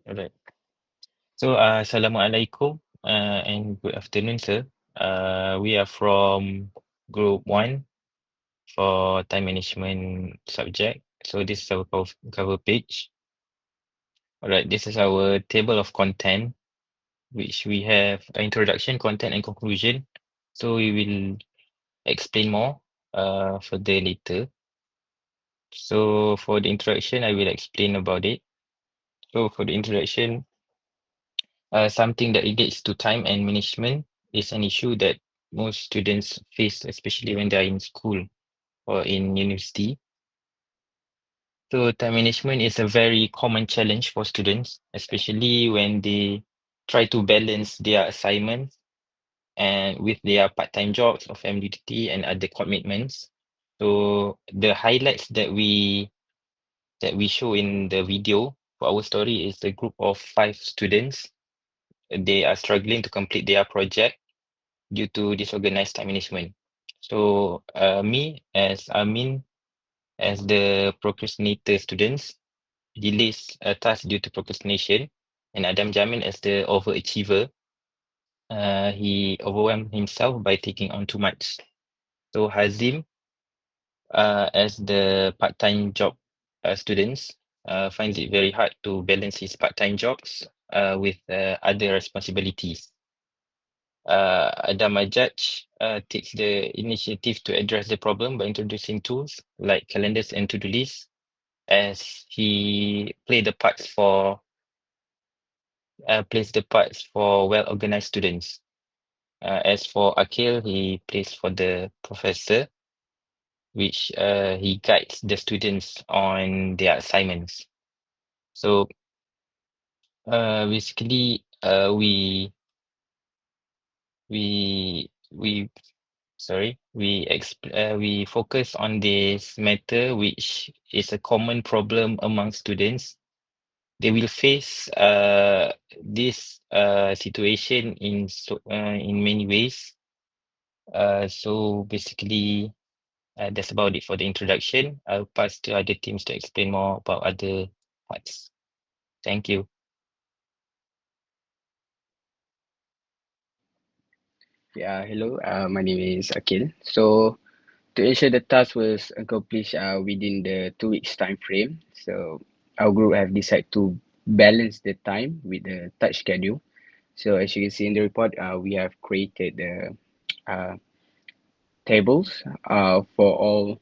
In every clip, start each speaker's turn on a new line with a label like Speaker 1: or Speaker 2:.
Speaker 1: Alright. So, Assalamualaikum and good afternoon, sir. We are from Group 1 for time management subject. So this is our cover page. Alright, this is our table of content, which we have introduction, content, and conclusion. So we will explain more further later. So for the introduction, I will explain about it. So for the introduction, something that relates to time and management is an issue that most students face, especially when they are in school or in university. So time management is a very common challenge for students, especially when they try to balance their assignments and with their part-time jobs or family duty and other commitments. So the highlights that we show in the video for our story is a group of 5 students. They are struggling to complete their project due to disorganized time management. So me as Amin, as the procrastinator students, delays a task due to procrastination, and Adam Jamil as the overachiever, he overwhelmed himself by taking on too much. So Hazim, as the part-time job students, finds it very hard to balance his part-time jobs with other responsibilities. Adam Ajaj takes the initiative to address the problem by introducing tools like calendars and to-do lists, as he plays the parts for well-organized students. As for Akil, he plays for the professor, which he guides the students on their assignments. So basically, we we we focus on this matter, which is a common problem among students. They will face this situation in many ways. So basically, that's about it for the introduction. I'll pass to other teams to explain more about other parts. Thank you.
Speaker 2: Yeah, hello. My name is Akil. So to ensure the task was accomplished within the 2 weeks time frame, so our group have decided to balance the time with the touch schedule. So as you can see in the report, we have created the uh, tables for all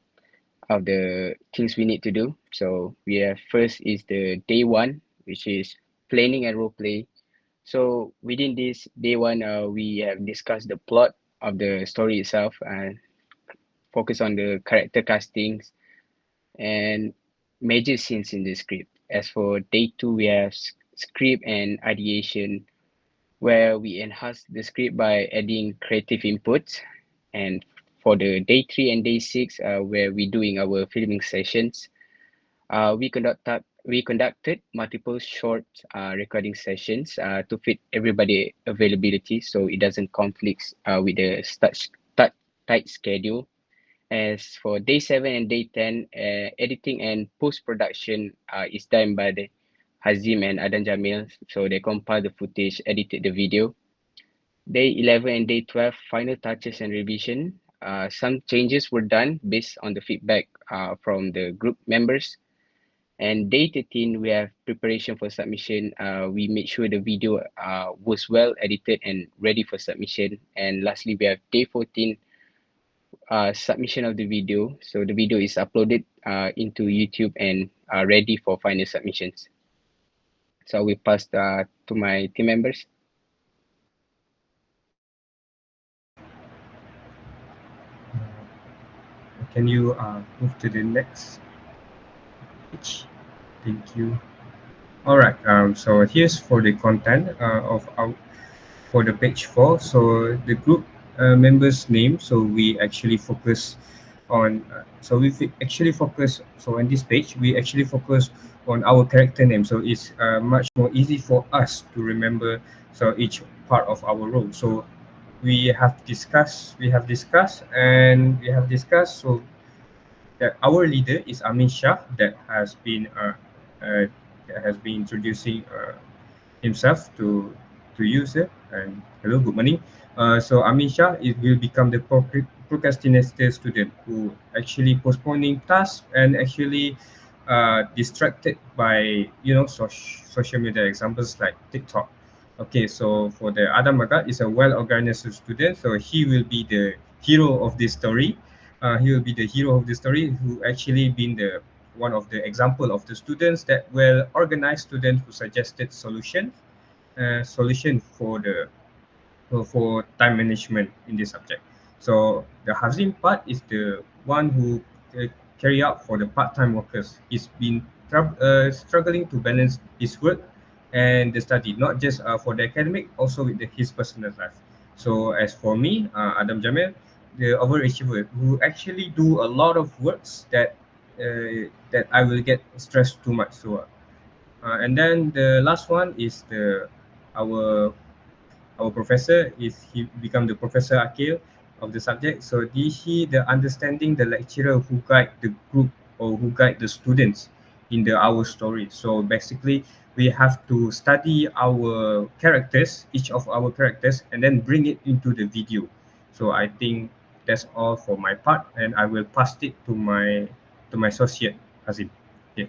Speaker 2: of the things we need to do. So we have first is the day one, which is planning and role play. So within this day one, we have discussed the plot of the story itself and focus on the character castings and major scenes in the script. As for day two, we have script and ideation, where we enhance the script by adding creative inputs. And for the day three and day six, where we doing our filming sessions, we conducted multiple short recording sessions to fit everybody availability, so it doesn't conflict with the tight schedule. As for day 7 and day 10, editing and post production is done by the Hazim and Adan Jamil. So they compile the footage, edited the video. Day 11 and day 12, final touches and revision. Some changes were done based on the feedback from the group members. And day 13, we have preparation for submission. We made sure the video was well edited and ready for submission. And lastly, we have day 14, submission of the video. So the video is uploaded into YouTube and ready for final submissions. So we pass to my team members.
Speaker 3: Can you move to the next page? Thank you. All right. So here's for the content of our for the page 4. So the group members' name. So we actually focus on. Actually focus. So on this page, we actually focus on our character name. So it's much more easy for us to remember. So each part of our role. So we have discussed. So that our leader is Amin Shah uh, that has been introducing himself to use it. And hello, good morning. So Amin Shah, it will become the procrastinator student who actually postponing tasks and actually distracted by social media examples like TikTok. Okay, so for the Adam Magat is a well-organized student, so he will be the hero of this story. He will be the hero of the story who actually been the one of the example of the students that well organized student who suggested solution for time management in this subject. So the Hazim part is the one who uh, carry out for the part-time workers. He's been struggling to balance his work and the study, not just for the academic, also with his personal life. So as for me, Adam Jamil, the overachiever who actually do a lot of works that I will get stressed too much. So and then the last one is our our professor is he become the Professor Akil of the subject. So he the understanding the lecturer who guide the group or who guide the students in the our story. So basically we have to study our characters, each of our characters, and then bring it into the video. So I think that's all for my part, and I will pass it to my associate Hazim. Okay.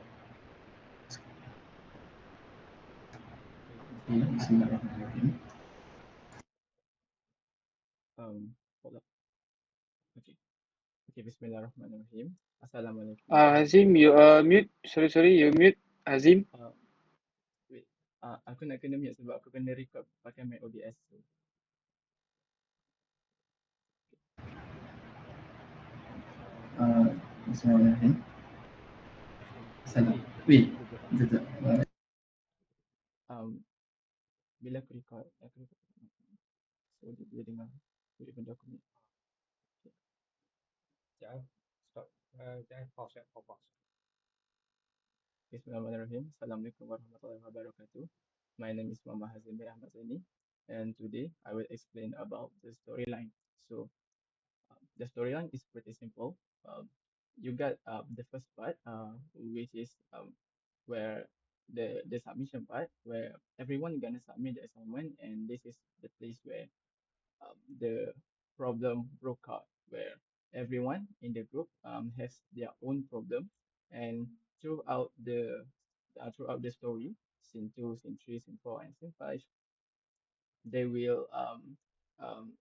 Speaker 4: Okay, Bismillahirrahmanirrahim. Hold up. Okay. Okay, Bismillahirrahmanirrahim. Assalamualaikum
Speaker 2: Hazim,
Speaker 4: warahmatullahi
Speaker 2: you
Speaker 4: wabarakatuh.
Speaker 2: mute. Sorry, you mute. Hazim.
Speaker 4: Uh, Wait. Aku nak kena mute sebab aku kena record pakai mic OBS. So,
Speaker 5: Bismillahirrahmanirrahim. Salam.
Speaker 4: okay.
Speaker 5: Wait,
Speaker 4: Aku buat.
Speaker 5: sekejap.
Speaker 4: Um, bila aku record, so dia dengar. Jadi benda aku mute.
Speaker 3: Jangan stop. Jangan pause. Pause.
Speaker 4: Bismillahirrahmanirrahim. Assalamualaikum warahmatullahi wabarakatuh. My name is Muhammad Hazim bin Ahmad Zaini, and today I will explain about the storyline. So, the storyline is pretty simple. You got the first part, which is where the submission part, where everyone gonna submit the assignment, and this is the place where the problem broke out, where everyone in the group has their own problem, and throughout the story, scene two, scene three, scene four, and scene five, they will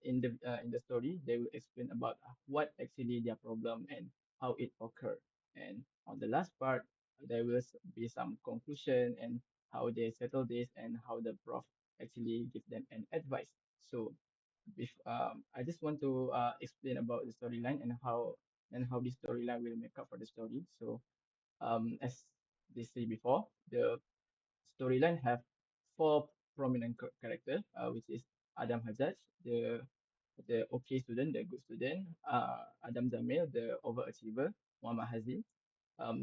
Speaker 4: in the story they will explain about what actually their problem and how it occurred, and on the last part there will be some conclusion and how they settle this and how the prof actually give them an advice. So I just want to explain about the storyline and how this storyline will make up for the story. So as they say before, the storyline have four prominent character, which is Adam Hajjaj, the okay student, the good student, Adam Zamil, the overachiever, Muhammad Hazim,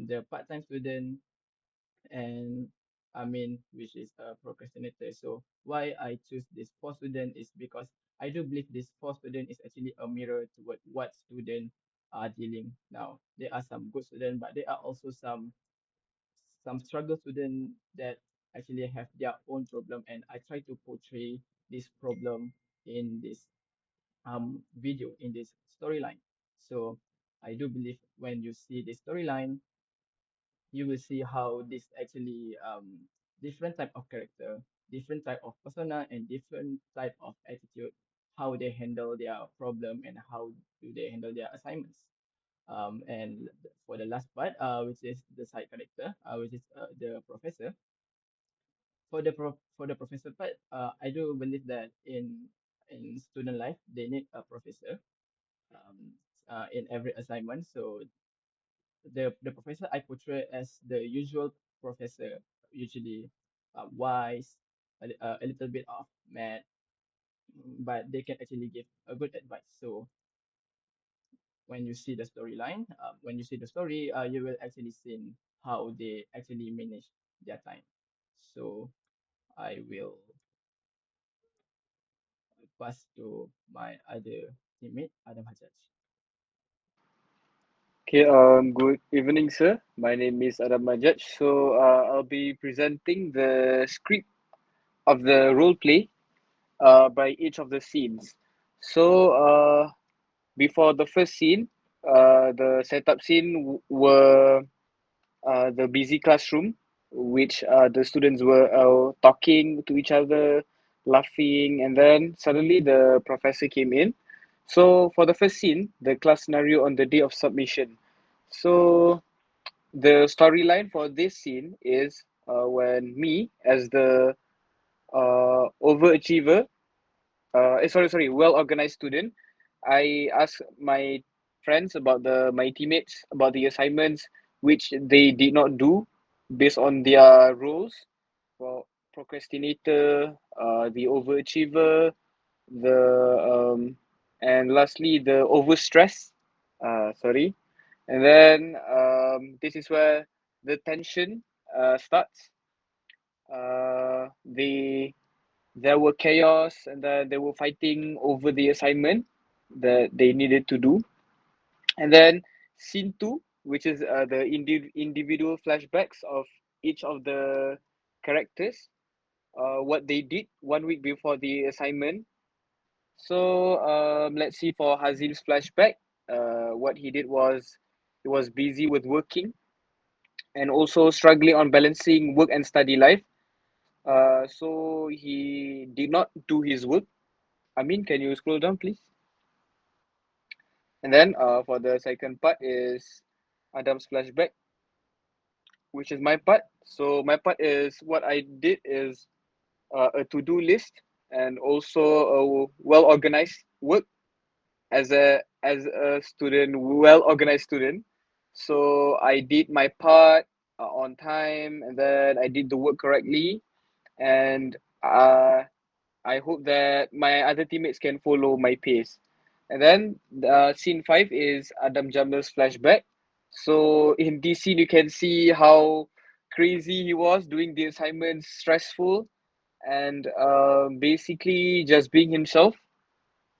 Speaker 4: the part-time student, and Amin, which is a procrastinator. So why I choose this four student is because I do believe this four student is actually a mirror to what students are dealing now. There are some good students, but there are also some struggle students that actually have their own problem, and I try to portray this problem in this video, in this storyline. So I do believe when you see this storyline, you will see how this actually different type of character, different type of persona, and different type of attitude, how they handle their problem and how do they handle their assignments. And for the last part, which is the side character, which is the professor. For the professor part, I do believe that in student life they need a professor um, in every assignment. So the professor I portray as the usual professor, usually wise, a little bit of mad, but they can actually give a good advice. So when you see the storyline, when you see the story, you will actually see how they actually manage their time. So I will pass to my other teammate, Adam Hajjaj.
Speaker 2: Okay, good evening, sir. My name is Adam Majaj. So, I'll be presenting the script role play by each of the scenes. So before the first scene, the setup scene were the busy classroom, which the students were talking to each other, laughing, and then suddenly the professor came in. So for the first scene, the class scenario on the day of submission. So the storyline for this scene is when me as the overachiever, sorry, well organized student, I asked my friends about my teammates about the assignments which they did not do based on their roles. For procrastinator, the overachiever, the and lastly the overstress. Sorry, and then this is where the tension starts. They there were chaos, and then they were fighting over the assignment that they needed to do. And then scene two, which is the individual flashbacks of each of the characters, what they did 1 week before the assignment. So let's see for Hazil's flashback. What he did was he was busy with working and also struggling on balancing work and study life. So he did not do his work. Amin, can you scroll down, please? And then for the second part is Adam's flashback, which is my part. So my part is what I did is a to-do list and also a well-organized work as a student, well-organized student. So I did my part on time, and then I did the work correctly, and I hope that my other teammates can follow my pace. And then scene five is Adam Jamal's flashback. So in this scene, you can see how crazy he was doing the assignments, stressful, and basically just being himself,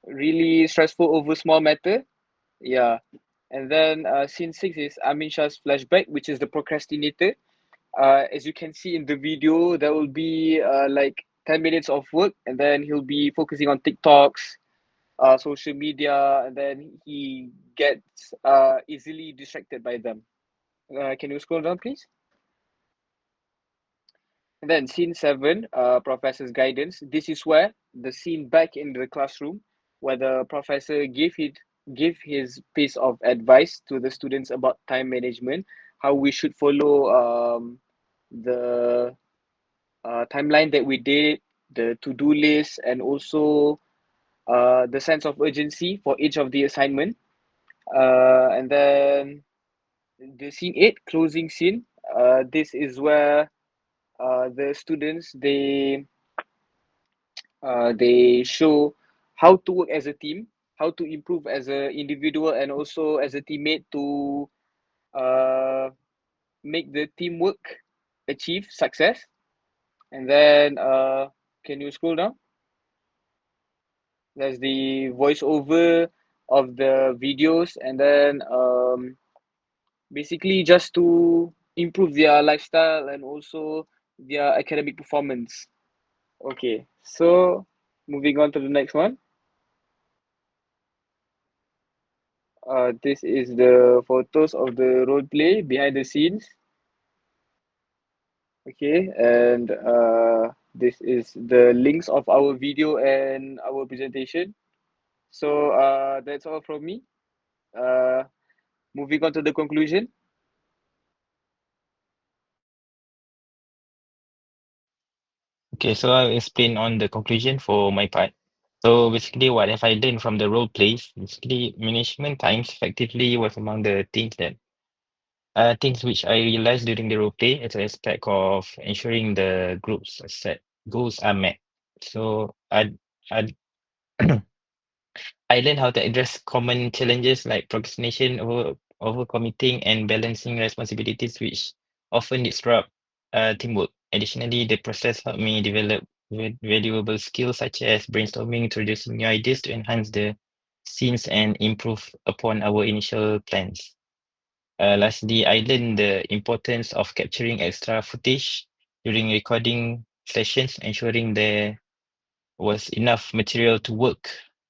Speaker 2: really stressful over small matter. Yeah. And then scene six is Amin Shah's flashback, which is the procrastinator. As you can see in the video, there will be like 10 minutes of work, and then he'll be focusing on TikToks, social media, and then he gets easily distracted by them. Can you scroll down, please? And then scene seven, professor's guidance. This is where the scene back in the classroom, where the professor give his piece of advice to the students about time management, how we should follow the timeline that we did, the to-do list, and also the sense of urgency for each of the assignment. And then the scene eight, closing scene. This is where the students they show how to work as a team, how to improve as an individual, and also as a teammate to uh, make the teamwork achieve success. And then can you scroll down? There's the voiceover of the videos, and then basically just to improve their lifestyle and also their academic performance. Okay, so moving on to the next one. This is the photos of the role play behind the scenes. Okay, and this is the links of our video and our presentation. So that's all from me. Uh, moving on to the conclusion.
Speaker 1: Okay, so I'll explain on the conclusion for my part. So basically, what have I learned from the role plays? Basically, management times effectively was among the things which I realized during the role play as an aspect of ensuring the group's set goals are met. So I I learned how to address common challenges like procrastination, overcommitting, and balancing responsibilities, which often disrupt teamwork. Additionally, the process helped me develop valuable skills such as brainstorming, introducing new ideas to enhance the scenes and improve upon our initial plans. Lastly, I learned the importance of capturing extra footage during recording sessions, ensuring there was enough material to work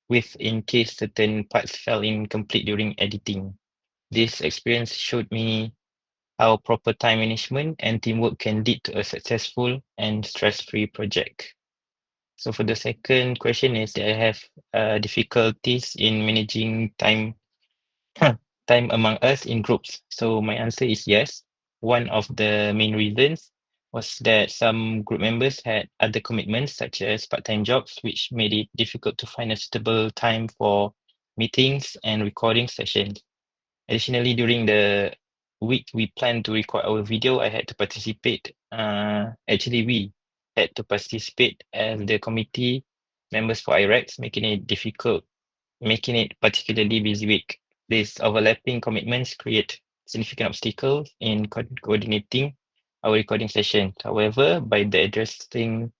Speaker 1: with in case certain parts fell incomplete during editing. This experience showed me how proper time management and teamwork can lead to a successful and stress-free project. So for the second question is that I have difficulties in managing time time among us in groups. So my answer is yes. One of the main reasons was that some group members had other commitments such as part-time jobs, which made it difficult to find a suitable time for meetings and recording sessions. Additionally, during the week we planned to record our video, I had to participate. Actually, we had to participate as the committee members for IREX, making it particularly busy week. These overlapping commitments create significant obstacles in coordinating our recording session. However, by addressing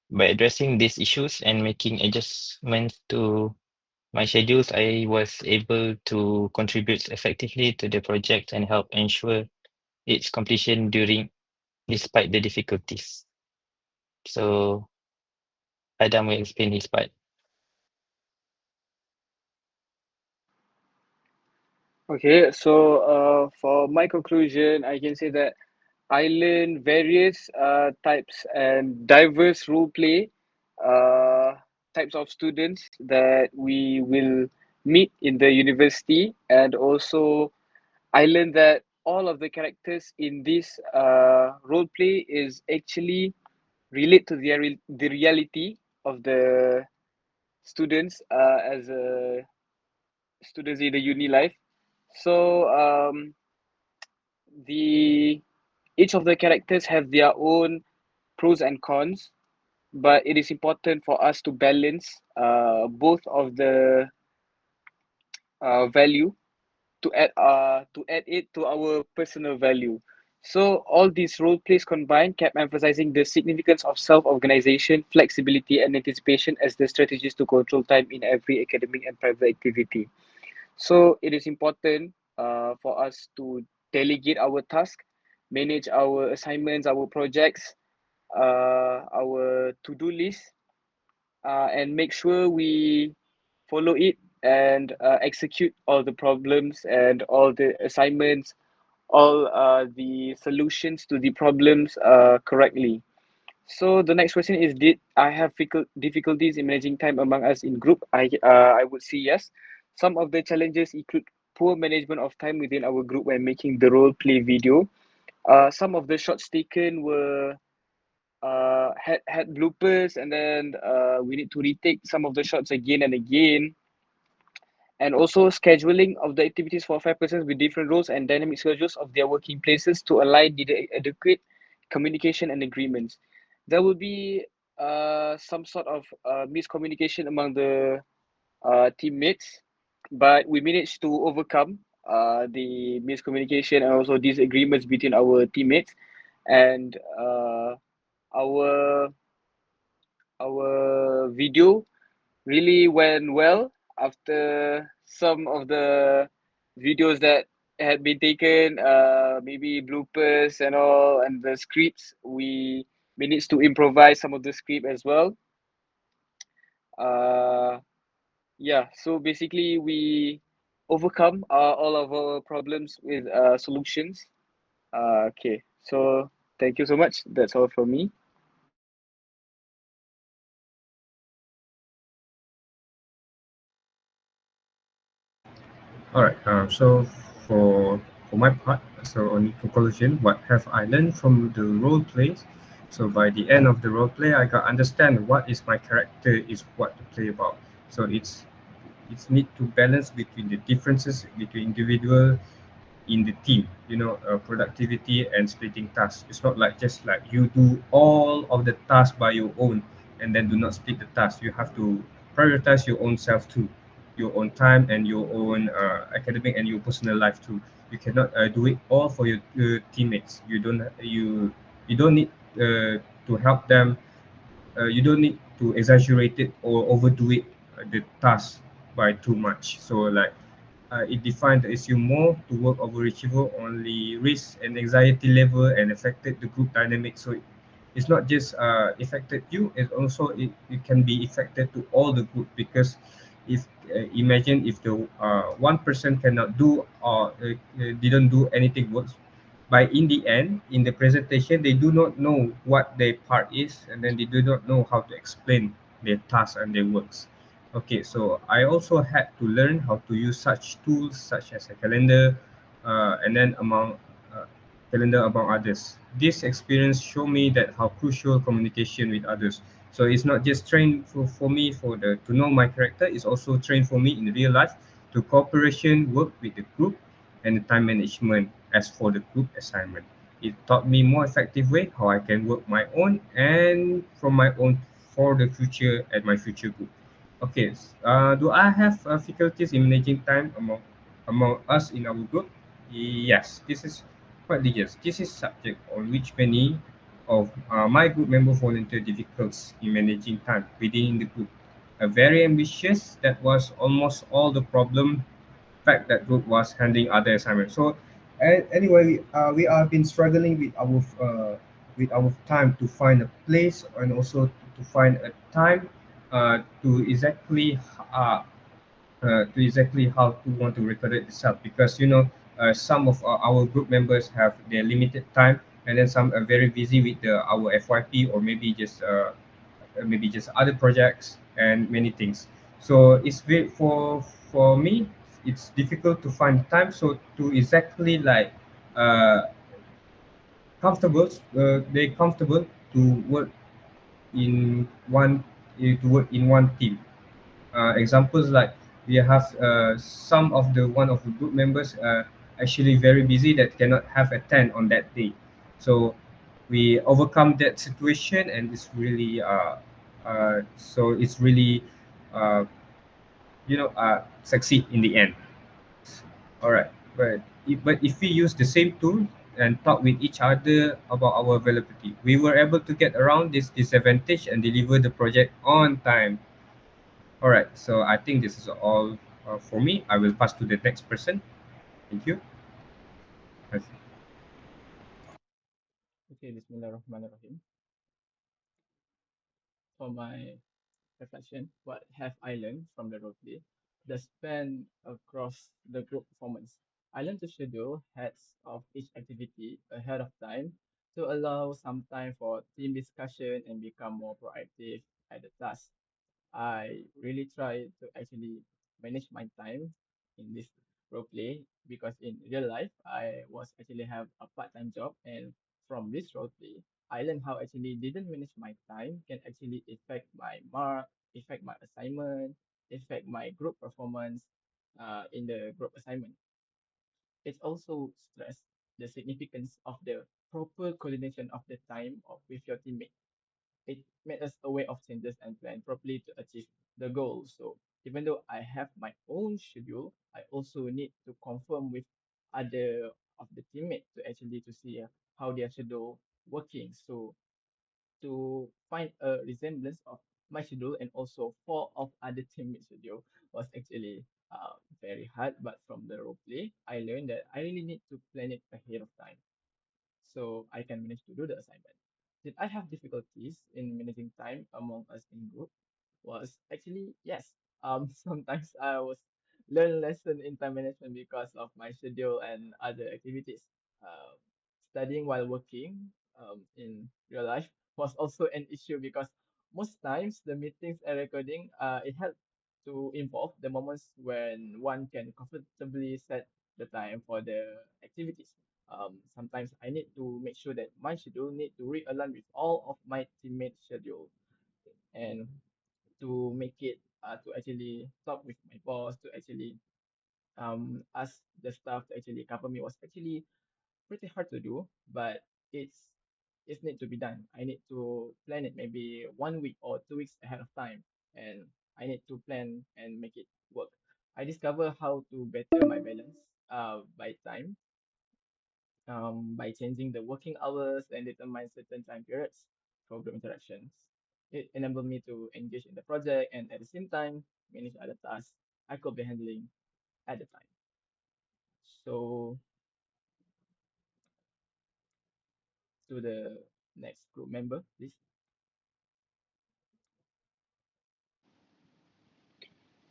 Speaker 1: these issues and making adjustments to my schedules, I was able to contribute effectively to the project and help ensure its completion despite the difficulties. So Adam will explain his part.
Speaker 2: Okay, so for my conclusion, I can say that I learned various types and diverse role play types of students that we will meet in the university, and also I learned that all of the characters in this role play is actually relate to the reality of the students as students in the uni life. So the each of the characters have their own pros and cons, but it is important for us to balance both of the value to add it to our personal value. So all these role plays combined kept emphasizing the significance of self-organization, flexibility, and anticipation as the strategies to control time in every academic and private activity. So it is important for us to delegate our task, manage our assignments, our projects, our to-do list, and make sure we follow it and execute all the problems and all the assignments, all the solutions to the problems correctly. So the next question is: did I have difficulties in managing time among us in group? I would say yes. Some of the challenges include poor management of time within our group when making the role play video. Some of the shots taken were had bloopers, and then we need to retake some of the shots again and again. And also scheduling of the activities for 5 persons with different roles and dynamic schedules of their working places to align the adequate communication and agreements. There will be some sort of miscommunication among the teammates, but we managed to overcome the miscommunication and also disagreements between our teammates, and our our video really went well after some of the videos that had been taken, maybe bloopers and all, and the scripts. We managed to improvise some of the script as well. Uh, yeah, so basically we overcome all of our problems with solutions. Okay, so thank you so much. That's all from me.
Speaker 3: All right. So for for my part, so on conclusion, what have I learned from the role plays? So by the end of the role play, I got understand what is my character is what to play about. So it's need to balance between the differences between individual in the team, productivity and splitting tasks. It's not like just like you do all of the tasks by your own and then do not split the task. You have to prioritize your own self too, your own time and your own academic and your personal life too. You cannot do it all for your teammates. You don't need to help them. You don't need to exaggerate it or overdo it, the task by too much. So like it defined the issue more to work overachiever only risk and anxiety level and affected the group dynamic. So it's not just affected you, it can be affected to all the group. Because if imagine if the one person cannot do or didn't do anything works, by in the end in the presentation they do not know what their part is, and then they do not know how to explain their task and their works. Okay, so I also had to learn how to use such tools such as a calendar, and then among uh, calendar among others. This experience showed me that how crucial communication with others. So it's not just trained for me for the to know my character, it's also trained for me in real life to cooperation, work with the group, and the time management as for the group assignment. It taught me more effective way how I can work my own and from my own for the future at my future group. Okay, do I have difficulties in managing time among us in our group? Yes, this is quite religious. This is subject on which many of my group member volunteer difficulties in managing time within the group. A very ambitious that was almost all the problem fact that group was handling other assignments. So anyway, we have been struggling with our time to find a place and also to find a time uh, to exactly how to want to record it itself, because some of our group members have their limited time, and then some are very busy with our FYP, or maybe just other projects and many things. So it's very for me, it's difficult to find time so to exactly like uh, comfortable they comfortable to work in one to work in one team. Examples like we have some of the one of the group members actually very busy that cannot have attend on that day. So we overcome that situation, and it's really uh, succeed in the end. All right, but if we use the same tool and talk with each other about our availability, we were able to get around this disadvantage and deliver the project on time. All right, so I think this is all for me. I will pass to the next person. Thank you. Yes.
Speaker 4: Okay, Bismillahirrahmanirrahim. For my reflection, what have I learned from the roleplay? The span across the group performance. I learned to schedule heads of each activity ahead of time to allow some time for team discussion and become more proactive at the task. I really try to actually manage my time in this role play because in real life I was actually have a part-time job, and from this role play I learned how actually didn't manage my time can actually affect my mark, affect my assignment, affect my group performance in the group assignment. It's also stressed the significance of the proper coordination of the time with your teammate. It made us aware of changes and plan properly to achieve the goal. So even though I have my own schedule, I also need to confirm with other of the teammates to actually to see how their schedule working. So to find a resemblance of my schedule and also four of other teammates schedule was actually very hard. But from the role play, I learned that I really need to plan it ahead of time so I can manage to do the assignment. Did I have difficulties in managing time among us in group? Was actually yes. Sometimes I was learn lesson in time management because of my schedule and other activities. Um, Studying while working in real life was also an issue because most times the meetings and recording it helped to involve the moments when one can comfortably set the time for the activities. Sometimes I need to make sure that my schedule need to realign with all of my teammates' schedule and to make it to actually talk with my boss to actually ask the staff to actually cover me was actually pretty hard to do, but it's need to be done. I need to plan it maybe 1 week or 2 weeks ahead of time, and I need to plan and make it work. I discover how to better my balance by time by changing the working hours and determine certain time periods for group interactions. It enabled me to engage in the project and at the same time manage other tasks I could be handling at the time. So to the Next group member, please.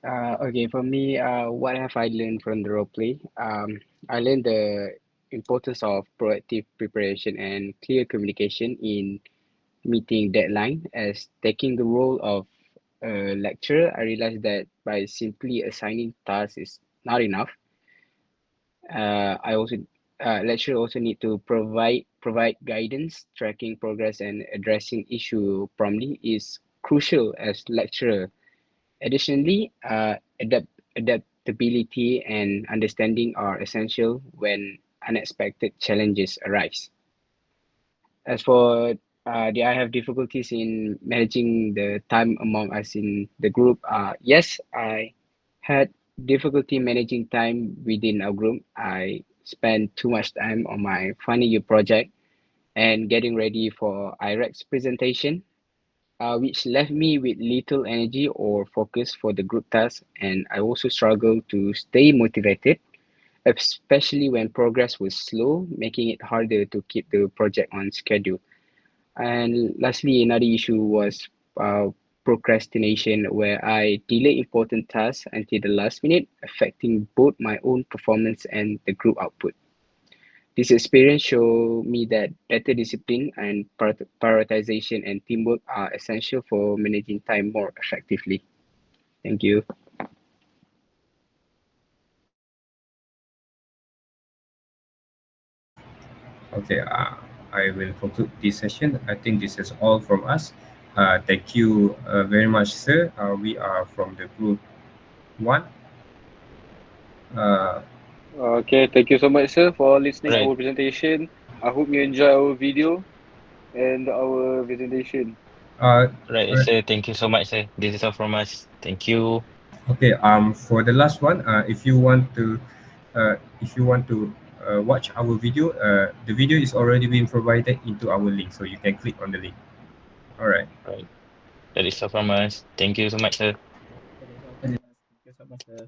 Speaker 2: Okay, for me, what have I learned from the role play? I learned the importance of proactive preparation and clear communication in meeting deadline. As taking the role of a lecturer, I realized that by simply assigning tasks is not enough. I also lecturer also need to provide guidance, tracking progress, and addressing issue promptly is crucial as lecturer. Additionally, adaptability and understanding are essential when unexpected challenges arise. As for do I have difficulties in managing the time among us in the group? Yes, I had difficulty managing time within our group. I spent too much time on my final year project and getting ready for IREX presentation, which left me with little energy or focus for the group task. And I also struggled to stay motivated, especially when progress was slow, making it harder to keep the project on schedule. And lastly, another issue was procrastination, where I delay important tasks until the last minute, affecting both my own performance and the group output. This experience showed me that better discipline and prioritization and teamwork are essential for managing time more effectively. Thank you.
Speaker 3: Okay, I will conclude this session. I think this is all from us. Thank you very much, sir. We are from the group one. Uh,
Speaker 2: Okay, thank you so much, sir, for listening
Speaker 1: Right.
Speaker 2: our presentation. I hope you enjoy our video and our presentation.
Speaker 3: uh,
Speaker 1: Right,
Speaker 3: uh,
Speaker 1: sir. Thank you so much, sir. This is all from us. Thank you.
Speaker 3: okay. For the last one, if you want to watch our video, the video is already been provided into our link, so you can click on the link. All right.
Speaker 1: Right. That is all from us. Thank you so much, sir.
Speaker 4: That is all from us. Thank you so much, sir.